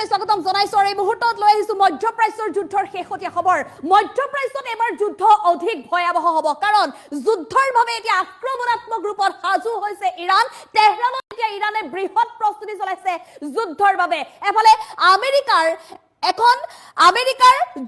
স্বাগতম জনাইছো আৰু এই মুহূৰ্তত লৈ আহিছো মধ্যপ্ৰাচ্যৰ যুদ্ধৰ শেহতীয়া খবৰ মধ্যপ্ৰাচ্যত এবাৰ যুদ্ধ অধিক ভয়াবহ হ'ব কাৰণ যুদ্ধৰ বাবে এতিয়া আক্ৰমণাত্মক ৰূপত সাজু হৈছে ইৰাণ তেহৰানত এতিয়া ইৰাণে বৃহৎ প্ৰস্তুতি চলাইছে যুদ্ধৰ বাবে এফালে আমেৰিকাৰ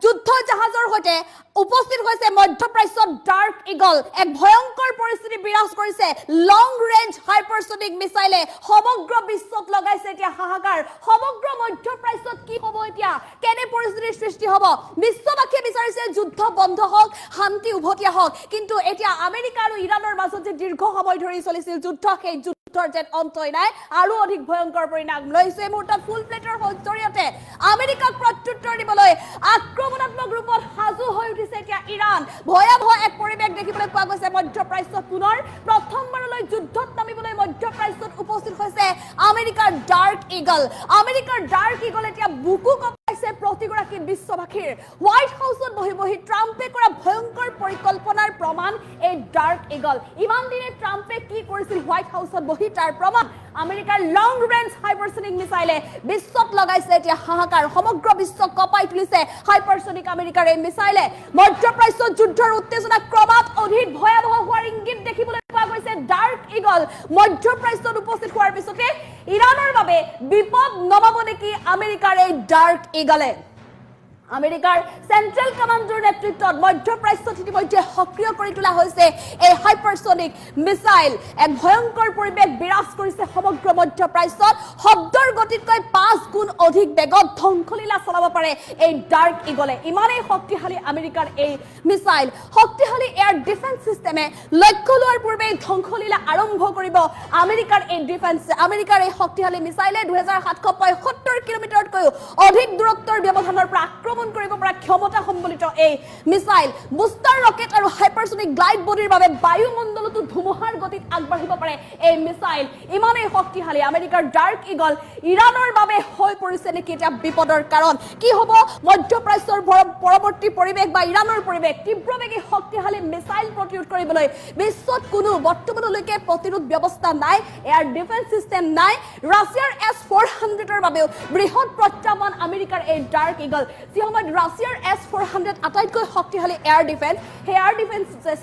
যুদ্ধ জাহাজৰ হৈতে উপস্থিত হৈছে মধ্যপ্ৰাচ্যত ডাৰ্ক ইগল এক ভয়ংকৰ পৰিস্থিতি বিৰাজ কৰিছে লং ৰেঞ্জ হাইপাৰসনিক মিসাইলে সমগ্ৰ বিশ্বত লগাইছে এতিয়া হাহাকাৰ সমগ্ৰ মধ্যপ্ৰাচ্যত কি হ'ব এতিয়া কেনে পৰিস্থিতিৰ সৃষ্টি হ'ব বিশ্ববাসীয়ে বিচাৰিছে যুদ্ধ বন্ধ হওক শান্তি উভতিয়া হওক কিন্তু এতিয়া আমেৰিকা আৰু ইৰাণৰ মাজত যে দীৰ্ঘ সময় ধৰি চলিছিল যুদ্ধ সেই যুদ্ধৰ যেন অন্তই নাই আৰু অধিক ভয়ংকৰ পৰিণাম লৈছে এই মুহূৰ্তত ফুল প্লেটৰ জৰিয়তে আমেৰিকাক প্ৰত্যুত্তৰ দিবলৈ আক্ৰমণাত্মক ৰূপত সাজু হৈ উঠিছে এতিয়া ইৰাণ ভয়াবহ এক পৰিৱেশ দেখিবলৈ পোৱা গৈছে মধ্যপ্ৰাচ্যত পুনৰ প্ৰথমবাৰলৈ যুদ্ধত নামিবলৈ মধ্যপ্ৰাচ্যত উপস্থিত হৈছে আমেৰিকাৰ ডাৰ্ক ইগল এতিয়া বুকু কঁপাইছে প্ৰতিগৰাকী বিশ্ববাসীৰ হোৱাইট হাউচত বহি ট্ৰাম্পে কৰা ভয়ংকৰ পৰিকল্পনাৰ প্ৰমাণ এই ডাৰ্ক ইগল ইমান দিনে ট্ৰাম্পে কি কৰিছিল হোৱাইট হাউচত বহি তাৰ প্ৰমাণ আমেৰিকাৰ লং ৰেঞ্জ হাইপাৰসনিক মিসাইলে বিশ্বত লগাইছে এতিয়া হাহাকাৰ সমগ্ৰ বিশ্ব কঁপাই তুলিছে হাইপাৰসনিক আমেৰিকাৰ এই মিসাইলে মধ্যপ্ৰাচ্যত যুদ্ধৰ উত্তেজনা ক্ৰমাৎ অধিক ভয়াবহ হোৱাৰ ইংগিত দেখিবলৈ পোৱা গৈছে ডাৰ্ক ইগল মধ্যপ্ৰাচ্যত উপস্থিত হোৱাৰ পিছতে ইৰাণৰ বাবে বিপদ নমাব নেকি আমেৰিকাৰ এই ডাৰ্ক ইগলে আমেৰিকাৰ সেন্ট্ৰেল কমান্ডৰ নেতৃত্বত মধ্যপ্ৰাচ্যত ইতিমধ্যে সক্ৰিয় কৰি তোলা হৈছে এই হাইপাৰসনিক মিসাইল এক ভয়ংকৰ পৰিৱেশ বিৰাজ কৰিছে সমগ্ৰ মধ্যপ্ৰাচ্যত শব্দৰ গতিতকৈ 5 গুণ অধিক বেগত ধ্বংসলীলা চলাব পাৰে এই ডাৰ্ক ইগলে ইমানেই শক্তিশালী আমেৰিকাৰ এই মিসাইল শক্তিশালী এয়াৰ ডিফেন্স সিস্টেমে লক্ষ্য লোৱাৰ পূৰ্বে ধ্বংসলীলা আৰম্ভ কৰিব আমেৰিকাৰ এই শক্তিশালী মিসাইলে 2775 কিলোমিটাৰতকৈ অধিক দূৰত্বৰ ব্যৱধানৰ পৰা আক্ৰমণ কৰিব পৰা ক্ষমতা সম্বলিত এই মিসাইল বুষ্টাৰ ৰকেট আৰু হাইপাৰসনিক গ্লাইড বডিৰ বাবে বায়ুমণ্ডলতো ধুমুহাৰ গতিত আগবাঢ়িব পাৰে এই মিসাইল ইমানেই শক্তিশালী আমেৰিকাৰ ডাৰ্ক ইগল ইৰাণৰ বাবে হৈ পৰিছে নেকি এটা বিপদৰ কাৰণ কি হ'ব মধ্যপ্ৰাচ্যৰ পৰৱৰ্তী পৰিৱেশ বা ইৰাণৰ পৰিৱেশ তীব্ৰবেগী শক্তিশালী মিসাইল প্ৰতিৰোধ কৰিবলৈ বিশ্বত কোনো বৰ্তমানলৈকে প্ৰতিৰোধ ব্যৱস্থা নাই এয়াৰ ডিফেন্স সিস্টেম নাই ৰাছিয়াৰ S-400ৰ বাবেও বৃহৎ প্ৰত্যাহ্বান আমেৰিকাৰ এই ডাৰ্ক ইগল ৰাছিয়াৰ S-400 আটাইতকৈ শক্তিশালী এয়াৰ ডিফেন্স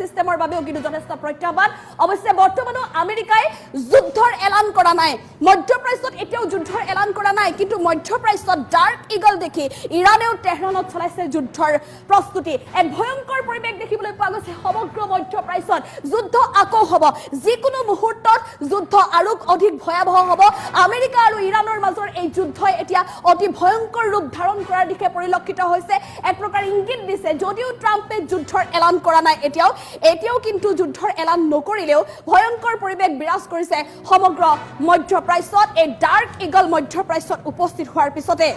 সিস্টেমৰ বাবেও কিন্তু যথেষ্ট প্ৰত্যাহ্বান অৱশ্যে বৰ্তমানো আমেৰিকাই যুদ্ধৰ এলান কৰা নাই মধ্যপ্ৰাচ্যত এতিয়াও যুদ্ধৰ এলান কৰা নাই কিন্তু মধ্যপ্ৰাচ্যত ডাৰ্ক ইগল দেখি ইৰাণেও তেহৰানত চলাইছে যুদ্ধৰ প্ৰস্তুতি এক ভয়ংকৰ পৰিৱেশ দেখিবলৈ পোৱা গৈছে সমগ্ৰ মধ্যপ্ৰাচ্যত যুদ্ধ আকৌ হ'ব যিকোনো মুহূৰ্তত যুদ্ধ আৰু অধিক ভয়াবহ হ'ব আমেৰিকা আৰু ইৰাণৰ মাজৰ এই যুদ্ধই এতিয়া অতি ভয়ংকৰ ৰূপ ধাৰণ কৰাৰ দিশে পৰিলক্ষিত হৈছে এক প্ৰকাৰ ইংগিত দিছে যদিও ট্ৰাম্পে যুদ্ধৰ এলান কৰা নাই এতিয়াও কিন্তু যুদ্ধৰ এলান নকৰিলেও ভয়ংকৰ পৰিৱেশ বিৰাজ কৰিছে সমগ্ৰ মধ্যপ্ৰাচ্যত এই ডাৰ্ক ইগল মধ্যপ্ৰাচ্যত উপস্থিত হোৱাৰ পিছতে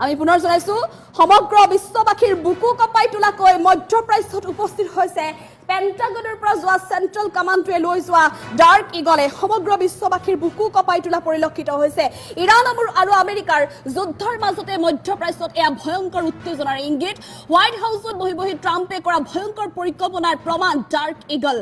আমি পুনৰ জনাইছো সমগ্ৰ বিশ্ববাসীৰ বুকু কঁপাই তোলাকৈ মধ্যপ্ৰাচ্যত উপস্থিত হৈছে পেন্টাগনৰ পৰা যোৱা সেন্ট্ৰেল কমান্ডে লৈ যোৱা ডাৰ্ক ইগলে সমগ্ৰ বিশ্ববাসীৰ বুকু কঁপাই তোলা পৰিলক্ষিত হৈছে ইৰাণ আৰু আমেৰিকাৰ যুদ্ধৰ মাজতে মধ্যপ্ৰাচ্যত এয়া ভয়ংকৰ উত্তেজনাৰ ইংগিত হোৱাইট হাউচত বহি ট্ৰাম্পে কৰা ভয়ংকৰ পৰিকল্পনাৰ প্ৰমাণ ডাৰ্ক ইগল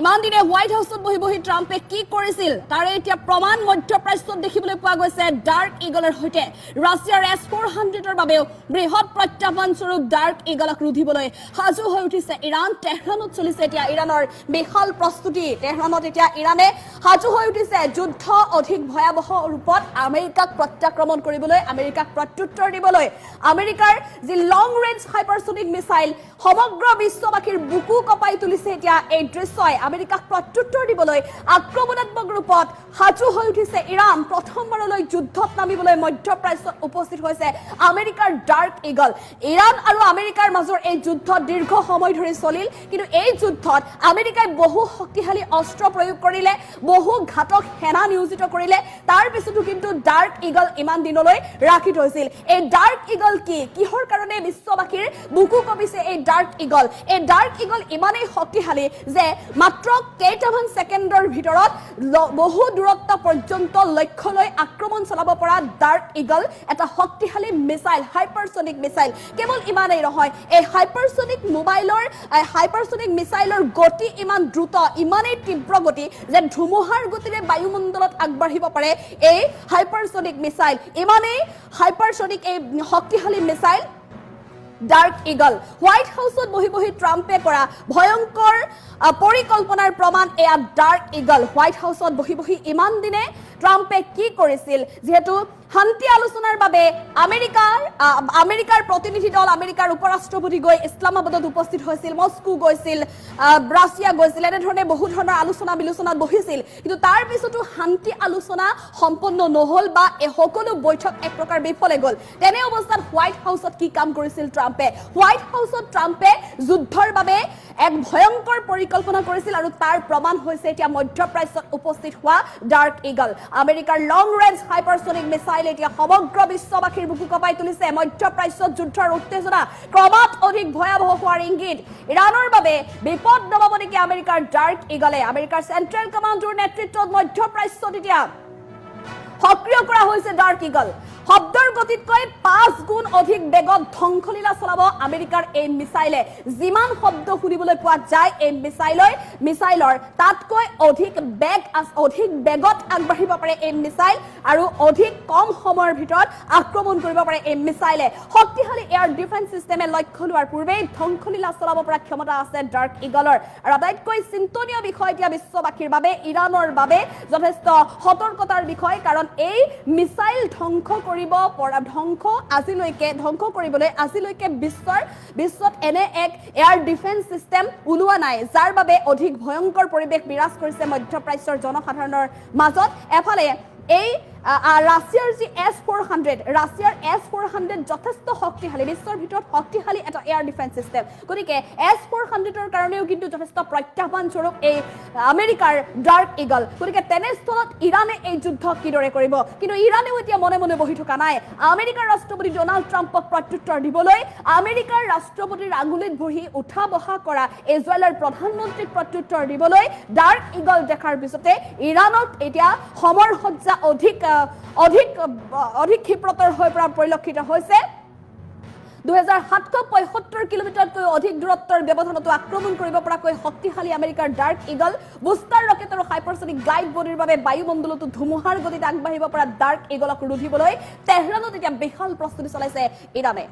ইমান দিনে হোৱাইট হাউচত বহি ট্ৰাম্পে কি কৰিছিল তাৰে এতিয়া প্ৰমাণ মধ্যপ্ৰাচ্যত দেখিবলৈ পোৱা গৈছে ডাৰ্ক ইগলৰ হৈতে ৰাছিয়াৰ S-400ৰ বাবেও বৃহৎ প্ৰত্যাহ্বান স্বৰূপ ডাৰ্ক ইগলক ৰুধিবলৈ সাজু হৈ উঠিছে ইৰাণ তেহৰানত চলিছে এতিয়া ইৰাণৰ বিশাল প্ৰস্তুতি তেহৰানত এতিয়া ইৰাণে সাজু হৈ উঠিছে যুদ্ধ অধিক ভয়াবহ ৰূপত আমেৰিকাক প্ৰত্যাক্ৰমণ কৰিবলৈ আমেৰিকাক প্ৰত্যুত্তৰ দিবলৈ আমেৰিকাৰ যি লং ৰেঞ্জ হাইপাৰসনিক মিসাইল সমগ্ৰ বিশ্ববাসীৰ বুকু কঁপাই তুলিছে এতিয়া এই দৃশ্যই আমেৰিকাক প্ৰত্যুত্তৰ দিবলৈ আক্ৰমণাত্মক ৰূপত সাজু হৈ উঠিছে ইৰাণ প্ৰথমবাৰলৈ যুদ্ধত নামিবলৈ মধ্যপ্ৰাচ্যত উপস্থিত হৈছে আমেৰিকাৰ ডাৰ্ক ইগল ইৰাণ আৰু আমেৰিকাৰ মাজৰ এই যুদ্ধ দীৰ্ঘ সময় ধৰি চলিল কিন্তু এই যুদ্ধত আমেৰিকাই বহু শক্তিশালী অস্ত্ৰ প্ৰয়োগ কৰিলে বহু ঘাতক সেনা নিয়োজিত কৰিলে তাৰ পিছতো কিন্তু ডাৰ্ক ইগল ইমান দিনলৈ ৰাখি থৈছিল এই ডাৰ্ক ইগল কিহৰ কাৰণে বিশ্ববাসীৰ বুকু কঁপিছে এই ডাৰ্ক ইগল ইমানেই শক্তিশালী যে মাত্ৰ কেইটামান ছেকেণ্ডৰ ভিতৰত বহু দূৰত্ব পৰ্যন্ত লক্ষ্যলৈ আক্ৰমণ চলাব পৰা ডাৰ্ক ইগল এটা শক্তিশালী মিসাইল হাইপাৰসনিক মিসাইল কেৱল ইমানেই নহয় এই হাইপাৰসনিক মিসাইলৰ গতি ইমান দ্ৰুত ইমানেই তীব্ৰ গতি যে ধুমুহাৰ গতিৰে বায়ুমণ্ডলত আগবাঢ়িব পাৰে এই হাইপাৰসনিক মিসাইল ইমানেই হাইপাৰসনিক এই শক্তিশালী মিসাইল ডাৰ্ক ইগল হোৱাইট হাউছত বহি ট্ৰাম্পে কৰা ভয়ংকৰ পৰিকল্পনাৰ প্ৰমাণ এয়া ডাৰ্ক ইগল হোৱাইট হাউছত বহি ইমান দিনে ট্ৰাম্পে কি কৰিছিল যেহেতু শান্তি আলোচনাৰ বাবে আমেৰিকাৰ প্ৰতিনিধি দল আমেৰিকাৰ উপৰাষ্ট্ৰপতি গৈ ইছলামাবাদত উপস্থিত হৈছিল মস্কো গৈছিল ৰাছিয়া গৈছিল এনে ধৰণে বহু ধৰণৰ আলোচনা বিলোচনাত বহিছিল কিন্তু তাৰ পিছতো শান্তি আলোচনা সম্পন্ন নহল বা এই সকলো বৈঠক এক প্ৰকাৰ বিফলে গল তেনে অৱস্থাত হোৱাইট হাউছত কি কাম কৰিছিল ট্ৰাম্পে হোৱাইট হাউছত ট্ৰাম্পে যুদ্ধৰ বাবে এক ভয়ংকৰ পৰিকল্পনা কৰিছিল আৰু তাৰ প্ৰমাণ হৈছে এতিয়া মধ্যপ্ৰাচ্যত উপস্থিত হোৱা ডাৰ্ক ইগল আমেৰিকাৰ লং ৰেঞ্জ হাইপাৰসনিক মিসাইল এতিয়া সমগ্ৰ বিশ্ববাসীৰ বুকু কঁপাই তুলিছে মধ্যপ্ৰাচ্যত যুদ্ধৰ উত্তেজনা ক্ৰমাৎ অধিক ভয়াৱহ হোৱাৰ ইংগিত ইৰাণৰ বাবে বিপদ নমাব নেকি আমেৰিকাৰ ডাৰ্ক ইগলে আমেৰিকাৰ চেন্ট্ৰেল কমাণ্ডৰ নেতৃত্বত মধ্যপ্ৰাচ্যত এতিয়া সক্ৰিয় কৰা হৈছে ডাৰ্ক ইগল শব্দৰ গতিতকৈ 5 গুণ অধিক বেগত ধ্বংসলীলা চলাব আমেৰিকাৰ এই মিসাইলে যিমান শব্দ শুনিবলৈ পোৱা যায় এই মিসাইলৰ তাতকৈ অধিক বেগত আগবাঢ়িব পাৰে এই মিসাইল আৰু অধিক কম সময়ৰ ভিতৰত আক্ৰমণ কৰিব পাৰে এই মিসাইলে শক্তিশালী এয়াৰ ডিফেন্স সিস্টেমে লক্ষ্য লোৱাৰ পূৰ্বে ধ্বংসলীলা চলাব পৰা ক্ষমতা আছে ডাৰ্ক ইগলৰ আৰু আটাইতকৈ চিন্তনীয় বিষয় এতিয়া বিশ্ববাসীৰ বাবে ইৰাণৰ বাবে যথেষ্ট সতৰ্কতাৰ বিষয় কাৰণ এই মিসাইল ধ্বংস কৰিবলৈ আজিলৈকে বিশ্বত এনে এক এয়াৰ ডিফেন্স সিস্টেম ওলোৱা নাই যাৰ বাবে অধিক ভয়ংকৰ পৰিৱেশ বিৰাজ কৰিছে মধ্যপ্ৰাচ্যৰ জনসাধাৰণৰ মাজত এফালে এই ৰাছিয়াৰ যি ৰাছিয়াৰ S-400 যথেষ্ট শক্তিশালী বিশ্বৰ ভিতৰত শক্তিশালী এটা এয়াৰ ডিফেন্স সিস্টেম গতিকে S-400ৰ কাৰণেও কিন্তু যথেষ্ট প্ৰত্যাহ্বান স্বৰূপ এই আমেৰিকাৰ ডাৰ্ক ইগল গতিকে তেনেস্থলত ইৰাণে এই যুদ্ধ কিদৰে কৰিব কিন্তু ইৰাণেও এতিয়া মনে মনে বহি থকা নাই আমেৰিকাৰ ৰাষ্ট্ৰপতি ডনাল্ড ট্ৰাম্পক প্ৰত্যুত্তৰ দিবলৈ আমেৰিকাৰ ৰাষ্ট্ৰপতিৰ আঙুলিত বহি উঠা বহা কৰা ইজৰাইলৰ প্ৰধানমন্ত্ৰীক প্ৰত্যুত্তৰ দিবলৈ ডাৰ্ক ইগল দেখাৰ পিছতে ইৰাণত এতিয়া সমৰ সজ্জা অধিক ক্ষিপ্ৰতৰ হৈ পৰা পৰিলক্ষিত হৈছে 2775 কিলোমিটাৰতকৈ অধিক দূৰত্বৰ ব্যৱধানতো আক্ৰমণ কৰিব পৰাকৈ শক্তিশালী আমেৰিকাৰ ডাৰ্ক ইগল বুষ্টাৰ ৰকেট আৰু হাইপাৰসনিক গ্লাইড বডিৰ বাবে বায়ুমণ্ডলতো ধুমুহাৰ গতিত আগবাঢ়িব পৰা ডাৰ্ক ইগলক ৰুধিবলৈ তেহৰানত এতিয়া বিশাল প্ৰস্তুতি চলাইছে ইৰাণে